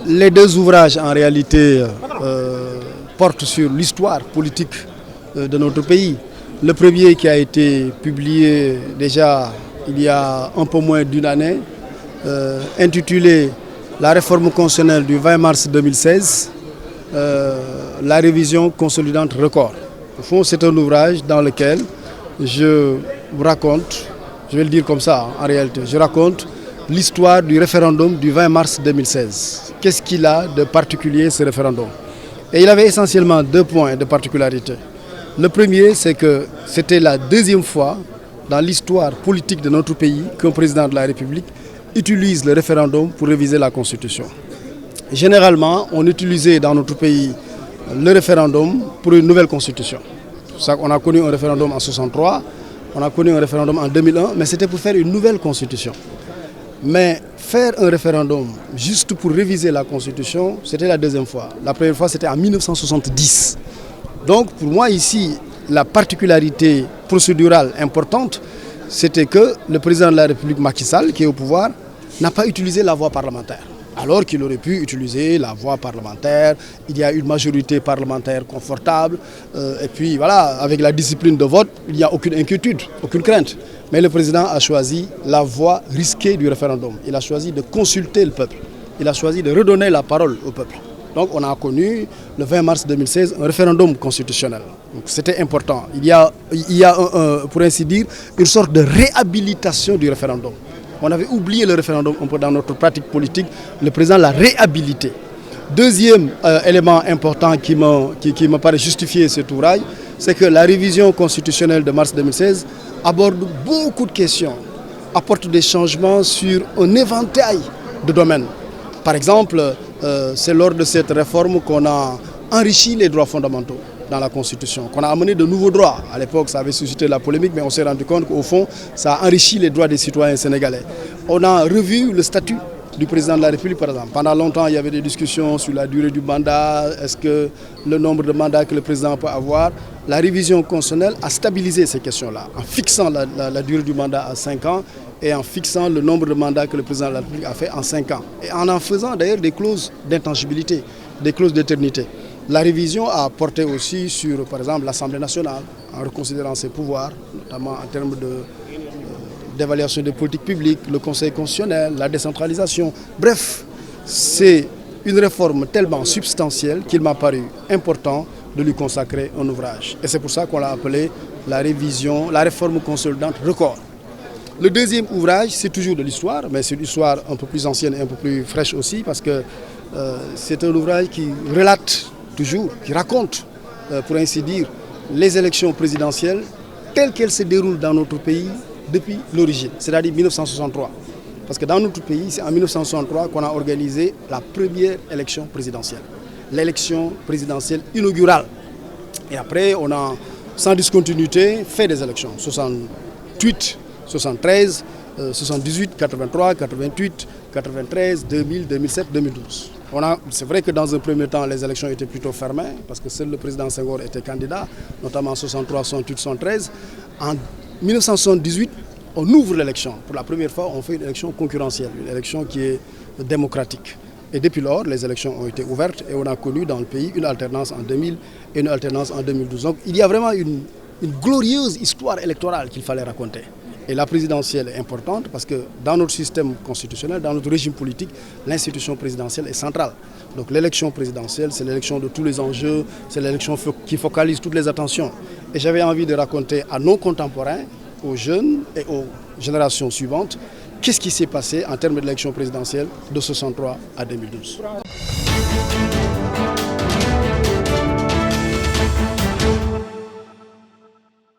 Les deux ouvrages en réalité portent sur l'histoire politique de notre pays. Le premier qui a été publié déjà il y a un peu moins d'une année, intitulé La réforme constitutionnelle du 20 mars 2016, la révision consolidante record. Au fond, c'est un ouvrage dans lequel je vous raconte, je vais le dire comme ça en réalité, je raconte l'histoire du référendum du 20 mars 2016. Qu'est-ce qu'il a de particulier ce référendum? Et il avait essentiellement deux points de particularité. Le premier, c'est que c'était la deuxième fois dans l'histoire politique de notre pays qu'un président de la République utilise le référendum pour réviser la Constitution. Généralement, on utilisait dans notre pays le référendum pour une nouvelle Constitution. On a connu un référendum en 1963, on a connu un référendum en 2001, mais c'était pour faire une nouvelle Constitution. Mais faire un référendum juste pour réviser la Constitution, c'était la deuxième fois. La première fois, c'était en 1970. Donc, pour moi, ici, la particularité procédurale importante, c'était que le président de la République, Macky Sall, qui est au pouvoir, n'a pas utilisé la voie parlementaire. Alors qu'il aurait pu utiliser la voie parlementaire, il y a une majorité parlementaire confortable, et puis voilà, avec la discipline de vote, il n'y a aucune inquiétude, aucune crainte. Mais le président a choisi la voie risquée du référendum. Il a choisi de consulter le peuple. Il a choisi de redonner la parole au peuple. Donc on a connu le 20 mars 2016 un référendum constitutionnel. C'était important. Il y a pour ainsi dire, une sorte de réhabilitation du référendum. On avait oublié le référendum un peu dans notre pratique politique. Le président l'a réhabilité. Deuxième élément important qui me paraît justifier cet ouvrage, c'est que la révision constitutionnelle de mars 2016 aborde beaucoup de questions, apporte des changements sur un éventail de domaines. Par exemple, c'est lors de cette réforme qu'on a enrichi les droits fondamentaux dans la Constitution, qu'on a amené de nouveaux droits. À l'époque, ça avait suscité la polémique, mais on s'est rendu compte qu'au fond, ça a enrichi les droits des citoyens sénégalais. On a revu le statut du président de la République, par exemple. Pendant longtemps, il y avait des discussions sur la durée du mandat, est-ce que le nombre de mandats que le président peut avoir. La révision constitutionnelle a stabilisé ces questions-là, en fixant la durée du mandat à 5 ans et en fixant le nombre de mandats que le président de la République a fait en 5 ans. Et en faisant d'ailleurs des clauses d'intangibilité, des clauses d'éternité. La révision a porté aussi sur, par exemple, l'Assemblée nationale, en reconsidérant ses pouvoirs, notamment en termes d'évaluation des politiques publiques, le Conseil constitutionnel, la décentralisation. Bref, c'est une réforme tellement substantielle qu'il m'a paru important de lui consacrer un ouvrage. Et c'est pour ça qu'on l'a appelé la réforme consolidante record. Le deuxième ouvrage, c'est toujours de l'histoire, mais c'est une histoire un peu plus ancienne et un peu plus fraîche aussi, parce que c'est un ouvrage qui relate toujours, qui raconte, pour ainsi dire, les élections présidentielles telles qu'elles se déroulent dans notre pays depuis l'origine, c'est-à-dire 1963. Parce que dans notre pays, c'est en 1963 qu'on a organisé la première élection présidentielle, l'élection présidentielle inaugurale. Et après, on a, sans discontinuité, fait des élections, 68, 73, 78, 83, 88, 93, 2000, 2007, 2012. C'est vrai que dans un premier temps, les élections étaient plutôt fermées, parce que seul le président Senghor était candidat, notamment en 63, 68, 73. En 1978, on ouvre l'élection. Pour la première fois, on fait une élection concurrentielle, une élection qui est démocratique. Et depuis lors, les élections ont été ouvertes et on a connu dans le pays une alternance en 2000 et une alternance en 2012. Donc il y a vraiment une glorieuse histoire électorale qu'il fallait raconter. Et la présidentielle est importante parce que dans notre système constitutionnel, dans notre régime politique, l'institution présidentielle est centrale. Donc l'élection présidentielle, c'est l'élection de tous les enjeux, c'est l'élection qui focalise toutes les attentions. Et j'avais envie de raconter à nos contemporains, aux jeunes et aux générations suivantes, qu'est-ce qui s'est passé en termes d'élection présidentielle de 1963 à 2012.